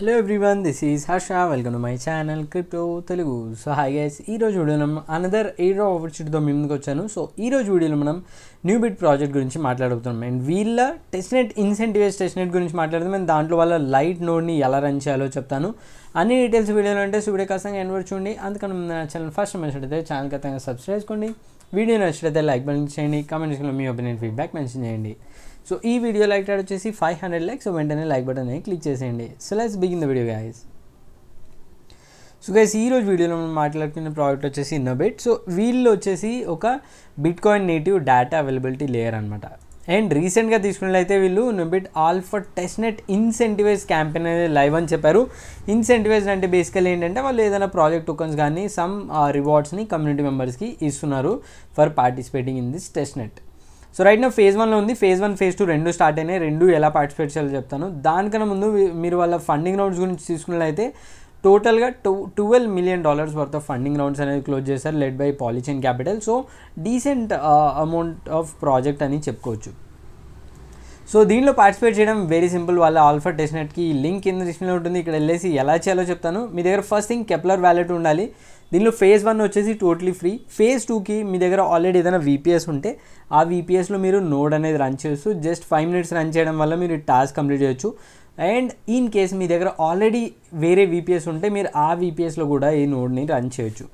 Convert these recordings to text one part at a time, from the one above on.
Hello everyone, this is Harsha. Welcome to my channel crypto Telugu. So hi guys, ఈరోజు వీడియోలో another air ఆపర్చునిటీతో మీ ముందుకు వచ్చాను. So ఈరోజు వీడియోలో మనం న్యూబిట్ ప్రాజెక్ట్ గురించి మాట్లాడుతున్నాం అండ్ వీళ్ళ టెస్ట్నెట్ ఇన్సెంటివైజ్ టెస్ట్నెట్ గురించి మాట్లాడుతాం అండ్ దాంట్లో వాళ్ళ లైట్ నోడ్ని ఎలా రన్ చేయాలో చెప్తాను. అన్ని డీటెయిల్స్ వీడియోలో అంటే వీడియో ఖచ్చితంగా ఎండ్ వరకు చూడండి. అందుకని నా ఛానల్ ఫస్ట్ నచ్చినట్లయితే ఛానల్ ఖచ్చితంగా సబ్స్క్రైబ్ చేసుకోండి. వీడియో నచ్చినట్లయితే లైక్ బటన్ చేయండి, కామెంట్ సెక్షన్లో మీ ఒపీనియన్ ఫీడ్బ్యాక్ మెన్షన్ చేయండి. సో ఈ వీడియో లైక్ రేట్ వచ్చేసి 500 likes. సో వెంటనే లైక్ బటన్ అనేది క్లిక్ చేసేయండి. So let's begin the video guys. So guys, ఈరోజు వీడియోలో మనం మాట్లాడుకునే ప్రాజెక్ట్ వచ్చేసి న్యూబిట్. సో వీళ్ళు వచ్చేసి ఒక bitcoin native data availability layer అనమాట. అండ్ రీసెంట్గా తీసుకున్నట్లయితే వీళ్ళు న్యూబిట్ ఆల్ఫా టెస్ట్నెట్ ఇన్సెంటివైజ్ క్యాంపెయిన్ అనేది లైవ్ అని చెప్పారు. ఇన్సెంటివైజ్ అంటే బేసికల్లీ ఏంటంటే వాళ్ళు ఏదైనా ప్రాజెక్ట్ టోకన్స్ కానీ సమ్ రివార్డ్స్ని కమ్యూనిటీ మెంబర్స్కి ఇస్తున్నారు for participating in this testnet. So right నా ఫేజ్ 1లో ఉంది. ఫేజ్ 1 ఫేజ్ 2 రెండు స్టార్ట్ అయినాయి. రెండు ఎలా పార్టిసిపేట్ చేయాలో చెప్తాను. దానికన్నా ముందు మీరు వాళ్ళ ఫండింగ్ రౌండ్స్ గురించి తీసుకున్నట్లయితే టోటల్గా $12 million worth of funding rounds అనేది క్లోజ్ చేశారు, led by Polychain capital. So decent amount of project అని చెప్పుకోవచ్చు. సో దీనిలో పార్టిసిపేట్ చేయడం వెరీ సింపుల్. వాళ్ళ ఆల్ఫా టెస్ట్నెట్కి లింక్ కింద డిస్ప్లేలో ఉంటుంది. ఇక్కడ వెళ్ళేసి ఎలా చేయాలో చెప్తాను. మీ దగ్గర ఫస్ట్ థింగ్ కెప్లర్ వ్యాలెట్ ఉండాలి. దీనిలో ఫేజ్ 1 వచ్చేసి టోటలీ ఫ్రీ. ఫేజ్ 2కి మీ దగ్గర ఆల్రెడీ ఏదైనా VPS ఉంటే ఆ VPSలో మీరు నోడ్ అనేది రన్ చేయొచ్చు. జస్ట్ 5 minutes రన్ చేయడం వల్ల మీరు టాస్క్ కంప్లీట్ చేయొచ్చు. అండ్ ఇన్ కేస్ మీ దగ్గర ఆల్రెడీ వేరే VPS ఉంటే మీరు ఆ VPSలో కూడా ఈ నోడ్ని రన్ చేయొచ్చు.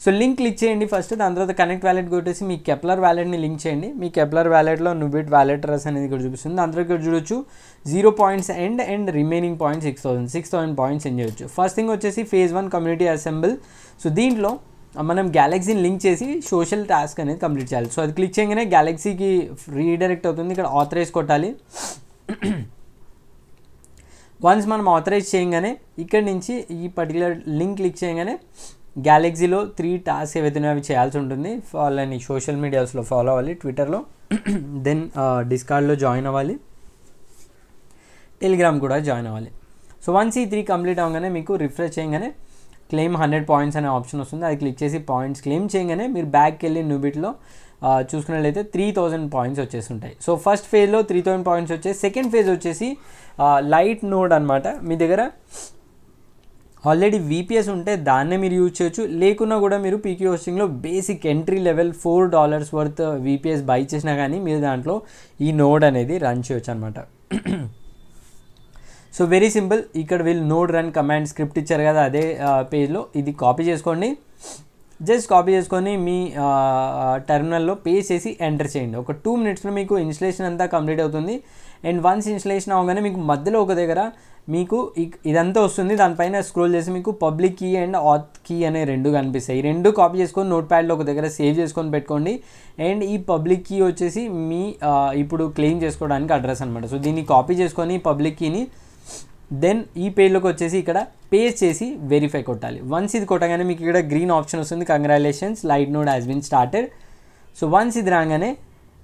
సో లింక్ క్లిక్ చేయండి ఫస్ట్. దాని తర్వాత కనెక్ట్ వ్యాలెట్ కొట్టేసి మీ కెప్లర్ వ్యాలెట్ని లింక్ చేయండి. మీ కెప్లర్ వ్యాలెట్లో న్యూబిట్ వ్యాలెట్ అడ్రస్ అనేది ఇక్కడ చూపిస్తుంది. దాని తర్వాత ఇక్కడ చూడొచ్చు 0 points and remaining points 6,000 points end చేయొచ్చు. ఫస్ట్ థింగ్ వచ్చేసి ఫేజ్ 1 కమ్యూనిటీ అసెంబుల్. సో దీంట్లో మనం గ్యాలక్సీని లింక్ చేసి సోషల్ టాస్క్ అనేది కంప్లీట్ చేయాలి. సో అది క్లిక్ చేయగానే గ్యాలక్సీకి రీడైరెక్ట్ అవుతుంది. ఇక్కడ ఆథరైజ్ కొట్టాలి. వన్స్ మనం ఆథరైజ్ చేయగానే ఇక్కడ నుంచి ఈ పర్టికులర్ లింక్ క్లిక్ చేయగానే గ్యాలక్సీలో 3 టాస్క్ ఏవైతే అవి చేయాల్సి ఉంటుంది. వాళ్ళని సోషల్ మీడియాస్లో ఫాలో అవ్వాలి, ట్విట్టర్లో, దెన్ డిస్కార్డ్లో జాయిన్ అవ్వాలి, టెలిగ్రామ్ కూడా జాయిన్ అవ్వాలి. సో వన్స్ ఈ 3 కంప్లీట్ అవ్వగానే మీకు రిఫ్రెష్ చేయగానే క్లెయిమ్ 100 points అనే ఆప్షన్ వస్తుంది. అది క్లిక్ చేసి పాయింట్స్ క్లెయిమ్ చేయగానే మీరు బ్యాక్కి వెళ్ళి న్యూబిట్లో చూసుకున్నట్లయితే 3,000 points వచ్చేస్తుంటాయి. సో ఫస్ట్ ఫేజ్లో 3,000 points వచ్చాయి. సెకండ్ ఫేజ్ వచ్చేసి లైట్ నోడ్ అనమాట. మీ దగ్గర ఆల్రెడీ VPS ఉంటే దాన్నే మీరు యూజ్ చేయొచ్చు. లేకున్నా కూడా మీరు పీక్యూ హోస్టింగ్లో basic entry level $4 worth VPS buy చేసినా కానీ మీరు దాంట్లో ఈ నోడ్ అనేది రన్ చేయొచ్చు అనమాట. So very simple. ఇక్కడ వీళ్ళు నోడ్ రన్ కమాండ్ స్క్రిప్ట్ ఇచ్చారు కదా, అదే పేజ్లో ఇది కాపీ చేసుకోండి. జస్ట్ కాపీ చేసుకొని మీ టెర్మినల్లో పేస్ట్ చేసి ఎంటర్ చేయండి. ఒక 2 minutesలో మీకు ఇన్స్టలేషన్ అంతా కంప్లీట్ అవుతుంది. అండ్ వన్స్ ఇన్స్టలేషన్ అవగానే మీకు మధ్యలో ఒక దగ్గర మీకు ఇదంతా వస్తుంది. దానిపైన స్క్రోల్ చేసి మీకు పబ్లిక్ కీ అండ్ ఆత్ కీ అనే 2 కనిపిస్తాయి. ఈ 2 కాపీ చేసుకొని నోట్ ప్యాడ్లో ఒక దగ్గర సేవ్ చేసుకొని పెట్టుకోండి. అండ్ ఈ పబ్లిక్ కీ వచ్చేసి మీ ఇప్పుడు క్లెయిమ్ చేసుకోవడానికి అడ్రస్ అనమాట. సో దీన్ని కాపీ చేసుకొని పబ్లిక్ కీని దెన్ ఈ పేజ్లోకి వచ్చేసి ఇక్కడ పేస్ట్ చేసి వెరిఫై కొట్టాలి. వన్స్ ఇది కొట్టగానే మీకు ఇక్కడ గ్రీన్ ఆప్షన్ వస్తుంది, congratulations light node has been started. So once ఇది రాగానే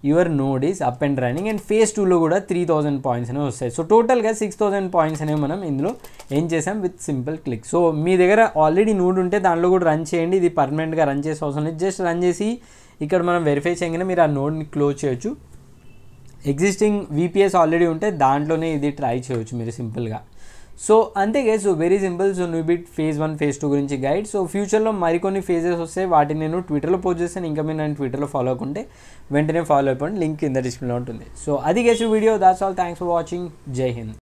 your node is up and running. And phase 2లో కూడా 3,000 points అనేవి వస్తాయి. సో టోటల్గా 6,000 points అనేవి మనం ఇందులో ఏం చేసాం విత్ సింపుల్ క్లిక్. సో మీ దగ్గర ఆల్రెడీ నోడ్ ఉంటే దాంట్లో కూడా రన్ చేయండి. ఇది పర్మనెంట్గా రన్ చేసే అవసరం లేదు. జస్ట్ రన్ చేసి ఇక్కడ మనం వెరిఫై చేయగానే మీరు ఆ నోడ్ని క్లోజ్ చేయొచ్చు. ఎగ్జిస్టింగ్ VPS ఆల్రెడీ ఉంటే దాంట్లోనే ఇది ట్రై చేయొచ్చు మీరు సింపుల్గా. సో అంతే guys. So very simple. So Newbit phase 1 phase 2 గురించి గైడ్. సో ఫ్యూచర్లో మరికొన్ని ఫేజెస్ వస్తాయి, వాటిని నేను ట్విట్టర్లో పోస్ట్ చేస్తాను. ఇంకా మీరు నన్ను ట్విట్టర్లో ఫాలో అవ్వకుంటే వెంటనే ఫాలో అయిపోండి, లింక్ కింద డిస్ప్లేలో ఉంటుంది. సో అది guys video. That's all. Thanks for watching. జై హింద్.